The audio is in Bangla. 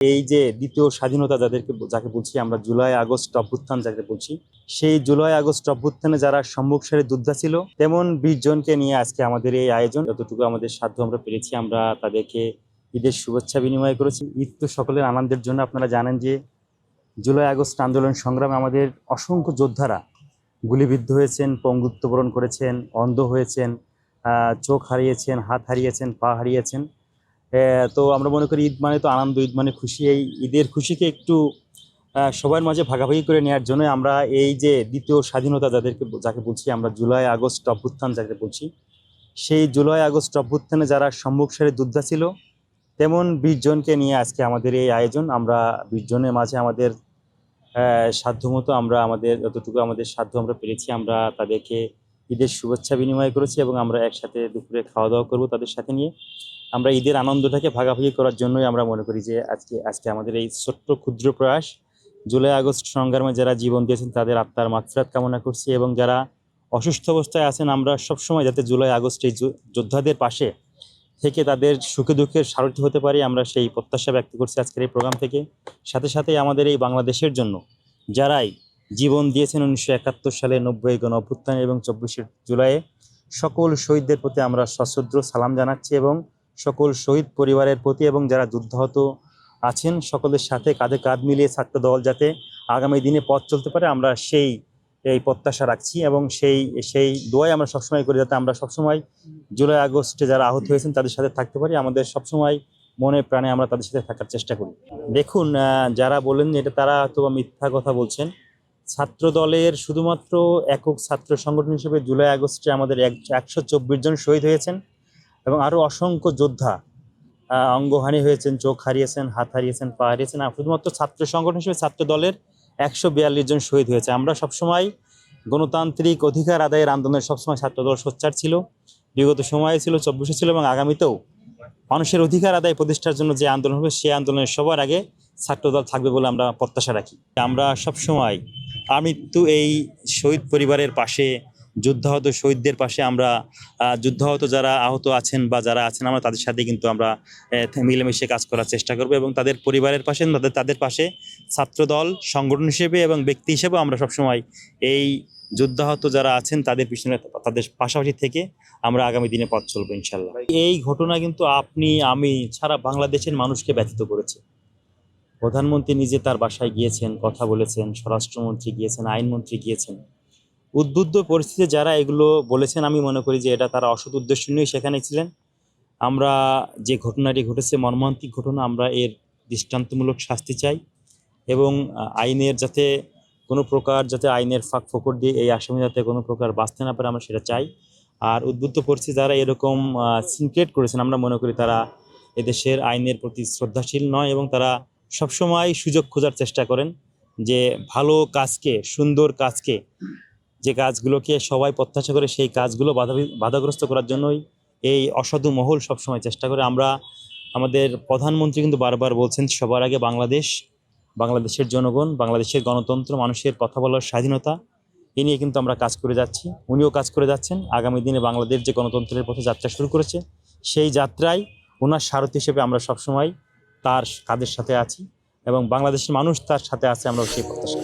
এই যে দ্বিতীয় স্বাধীনতা যাকে বলছি আমরা জুলাই আগস্ট অভ্যুত্থান যাকে বলছি, সেই জুলাই আগস্ট অভ্যুত্থানে যারা সম্মুখ সারির যোদ্ধা ছিল তেমন 20 জনকে নিয়ে আজকে আমাদের এই আয়োজন। যতটুকু আমাদের সাধ্য আমরা পেরেছি, আমরা তাদেরকে ঈদের শুভেচ্ছা বিনিময় করেছি। ঈদ তো সকলের আনন্দের জন্য। আপনারা জানেন যে জুলাই আগস্ট আন্দোলন সংগ্রামে আমাদের অসংখ্য যোদ্ধারা গুলিবিদ্ধ হয়েছেন, পঙ্গুত্ব বরণ করেছেন, অন্ধ হয়েছেন, চোখ হারিয়েছেন, হাত হারিয়েছেন, পা হারিয়েছেন। তো আমরা মনে করি ঈদ মানে তো আনন্দ, ঈদ মানে খুশি। এই ঈদের খুশিকে একটু সবার মাঝে ভাগাভাগি করে নেওয়ার জন্য আমরা এই যে দ্বিতীয় স্বাধীনতা যাকে বলছি আমরা জুলাই আগস্ট অভ্যুত্থান যাকে বলছি, সেই জুলাই আগস্ট অভ্যুত্থানে যারা সম্মুখ সারির যোদ্ধা ছিল তেমন 20 জনকে নিয়ে আজকে আমাদের এই আয়োজন। আমরা 20 জনের মাঝে আমাদের সাধ্যমতো আমরা যতটুকু আমাদের সাধ্য আমরা পেরেছি, আমরা তাদেরকে ঈদের শুভেচ্ছা বিনিময় করেছি এবং আমরা একসাথে দুপুরে খাওয়া দাওয়া করবো তাদের সাথে নিয়ে। আমরা ঈদের আনন্দটাকে ভাগাভাগি করার জন্যই আমরা মনে করি যে আজকে আমাদের এই ছোট্ট ক্ষুদ্র প্রয়াস। জুলাই আগস্ট সংগ্রামে যারা জীবন দিয়েছেন তাদের আত্মার মাগফিরাত কামনা করছি এবং যারা অসুস্থ অবস্থায় আছেন আমরা সবসময় যাতে জুলাই আগস্ট এই যোদ্ধাদের পাশে থেকে তাদের সুখে দুঃখের সারথি হতে পারি, আমরা সেই প্রত্যাশা ব্যক্ত করছি আজকের এই প্রোগ্রাম থেকে। সাথে সাথে আমাদের এই বাংলাদেশের জন্য যারাই জীবন দিয়েছেন 1971 সালে 90 গণ অভ্যুত্থান এবং 24শে জুলাইয়ে, সকল শহীদদের প্রতি আমরা সশ্রদ্ধ সালাম জানাচ্ছি এবং সকল শহীদ পরিবারের প্রতি এবং যারা যুদ্ধাহত আছেন সকলের সাথে কাঁধে কাঁধ মিলিয়ে ছাত্র দল যাতে আগামী দিনে পথ চলতে পারে আমরা এই প্রত্যাশা রাখছি এবং সেই দোয়াই আমরা সবসময় করি যাতে আমরা সবসময় জুলাই আগস্টে যারা আহত হয়েছেন তাদের সাথে থাকতে পারি। আমাদের সবসময় মনে প্রাণে আমরা তাদের সাথে থাকার চেষ্টা করি। দেখুন, যারা বলেন এটা তারা হয়তো মিথ্যা কথা বলছেন। ছাত্র দলের শুধুমাত্র একক ছাত্র সংগঠন হিসেবে জুলাই আগস্টে আমাদের 124 জন শহীদ হয়েছেন এবং আরো অসংখ্য যোদ্ধা অঙ্গহানি হয়েছেন, চোখ হারিয়েছেন, হাত হারিয়েছেন, পা হারিয়েছেন। আর শুধুমাত্র ছাত্র সংগঠন হিসেবে ছাত্র দলের 142 জন শহীদ হয়েছে। আমরা সবসময় গণতান্ত্রিক অধিকার আদায়ের আন্দোলনে সবসময় ছাত্রদল সোচ্চার ছিল, বিগত সময়ে ছিল, 24-এ ছিল এবং আগামীতেও মানুষের অধিকার আদায় প্রতিষ্ঠার জন্য যে আন্দোলন হবে সেই আন্দোলনের সবার আগে ছাত্রদল থাকবে বলে আমরা প্রত্যাশা রাখি। আমরা সবসময় আমৃত্যু এই শহীদ পরিবারের পাশে, যুদ্ধাহত শহীদদের পাশে, আমরা যুদ্ধাহত যারা আহত আছেন বা যারা আছেন আমরা তাদের সাথে কিন্তু আমরা মিলেমিশে কাজ করার চেষ্টা করব এবং তাদের পরিবারের পাশে, তাদের পাশে ছাত্রদল সংগঠন হিসেবে এবং ব্যক্তি হিসেবে আমরা সবসময় এই যুদ্ধাহত যারা আছেন তাদের পিছনে, তাদের পাশাপাশি থেকে আমরা আগামী দিনে পথ চলবো ইনশাল্লাহ। এই ঘটনা কিন্তু আপনি আমি ছাড়া বাংলাদেশের মানুষকে ব্যথিত করেছে। প্রধানমন্ত্রী নিজে তার বাসায় গিয়েছেন, কথা বলেছেন, স্বরাষ্ট্রমন্ত্রী গিয়েছেন, আইনমন্ত্রী গিয়েছেন। উদ্বুদ্ধ পরিস্থিতিতে যারা এগুলো বলেছেন আমি মনে করি যে এটা তারা অসৎ উদ্দেশ্য নিয়ে সেখানে ছিলেন। আমরা যে ঘটনাটি ঘটেছে মর্মান্তিক ঘটনা, আমরা এর দৃষ্টান্তমূলক শাস্তি চাই এবং আইনের যাতে কোনো প্রকার আইনের ফাঁক ফোকর দিয়ে এই আসামি যাতে কোনো প্রকার বাঁচতে না পারে আমরা সেটা চাই। আর উদ্বুদ্ধ পরিস্থিতি যারা এরকম সিনক্রিয়েট করেছেন আমরা মনে করি তারা এদেশের আইনের প্রতি শ্রদ্ধাশীল নয় এবং তারা সবসময় সুযোগ খোঁজার চেষ্টা করেন যে ভালো কাজকে, সুন্দর কাজকে, যে কাজগুলোকে সবাই প্রত্যাশা করে সেই কাজগুলো বাধাগ্রস্ত করার জন্যই এই অসাধু মহল সবসময় চেষ্টা করে। আমাদের প্রধানমন্ত্রী কিন্তু বারবার বলছেন সবার আগে বাংলাদেশের জনগণ, বাংলাদেশের গণতন্ত্র, মানুষের কথা বলার স্বাধীনতা, এ নিয়ে কিন্তু আমরা কাজ করে যাচ্ছি, উনিও কাজ করে যাচ্ছেন। আগামী দিনে বাংলাদেশ যে গণতন্ত্রের পথে যাত্রা শুরু করেছে সেই যাত্রায় ওনার সারথি হিসেবে আমরা সবসময় তার কাঁধের সাথে আছি এবং বাংলাদেশের মানুষ তার সাথে আছে, আমরা সেই প্রত্যাশা।